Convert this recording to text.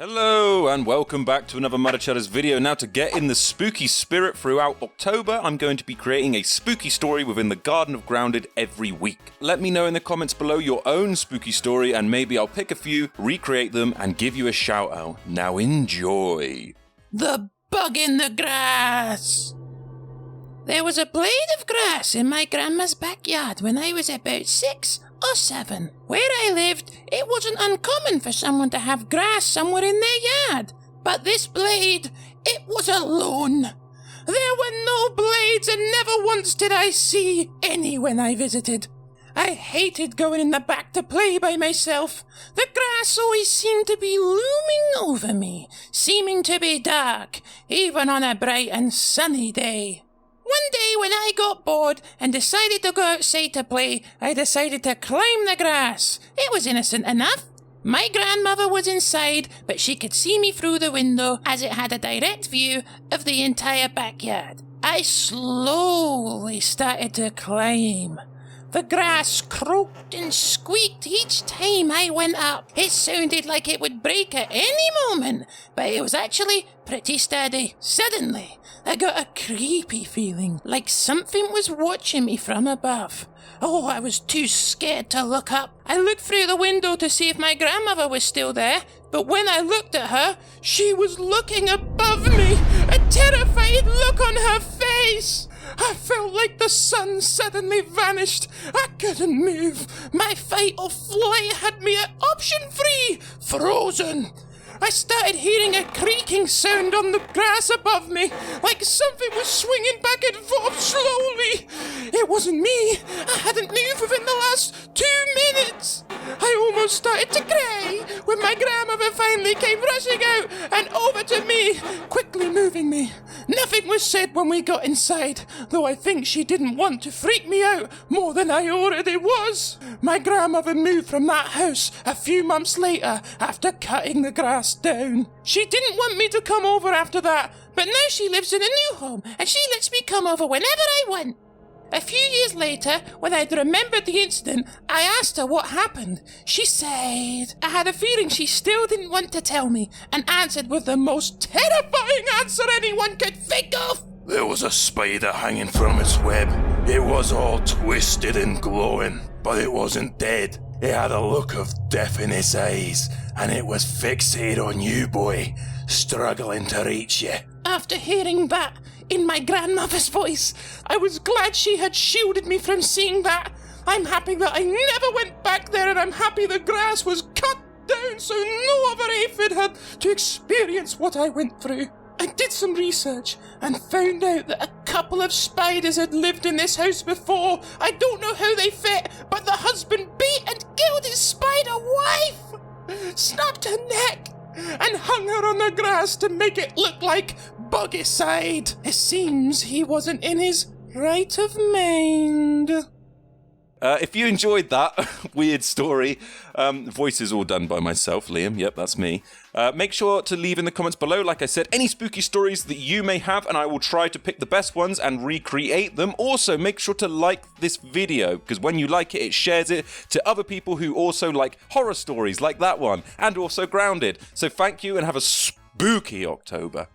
Hello and welcome back to another MudderChudders video. Now, to get in the spooky spirit throughout October, I'm going to be creating a spooky story within the Garden of Grounded every week. Let me know in the comments below your own spooky story and maybe I'll pick a few, recreate them and give you a shout out. Now enjoy. The bug in the grass. There was a blade of grass in my grandma's backyard when I was about 6 or 7. Where I lived, it wasn't uncommon for someone to have grass somewhere in their yard. But this blade, it was alone. There were no blades and never once did I see any when I visited. I hated going in the back to play by myself. The grass always seemed to be looming over me, seeming to be dark, even on a bright and sunny day. One day when I got bored and decided to go outside to play, I decided to climb the grass. It was innocent enough. My grandmother was inside, but she could see me through the window as it had a direct view of the entire backyard. I slowly started to climb. The grass croaked and squeaked each time I went up. It sounded like it would break at any moment, but it was actually pretty steady. Suddenly, I got a creepy feeling, like something was watching me from above. Oh, I was too scared to look up. I looked through the window to see if my grandmother was still there, but when I looked at her, she was looking above me, a terrified look on her face. I felt like the sun suddenly vanished. I couldn't move. My fight or flight had me at option 3, frozen. I started hearing a creaking sound on the grass above me, like something was swinging back and forth slowly. It wasn't me. I hadn't moved within the last 2 minutes. I almost started to cry when my grandmother finally came rushing out and over to me, quickly moving me. Nothing was said when we got inside, though I think she didn't want to freak me out more than I already was. My grandmother moved from that house a few months later after cutting the grass down. She didn't want me to come over after that, but now she lives in a new home and she lets me come over whenever I want. A few years later, when I'd remembered the incident, I asked her what happened. She said, I had a feeling she still didn't want to tell me, and answered with the most terrifying answer anyone could think of. There was a spider hanging from its web. It was all twisted and glowing, but it wasn't dead. It had a look of death in its eyes, and it was fixated on you, boy, struggling to reach you. After hearing that in my grandmother's voice, I was glad she had shielded me from seeing that. I'm happy that I never went back there, and I'm happy the grass was cut down so no other aphid had to experience what I went through. I did some research and found out that a couple of spiders had lived in this house before. I don't know how they fit, but the husband beat and killed his spider wife, snapped her neck, and hung her on the grass to make it look like bugicide. It seems he wasn't in his right of mind. If you enjoyed that weird story, voices all done by myself, Liam. Yep, that's me. Make sure to leave in the comments below, like I said, any spooky stories that you may have, and I will try to pick the best ones and recreate them. Also, make sure to like this video, because when you like it, it shares it to other people who also like horror stories like that one, and also Grounded. So thank you, and have a spooky October.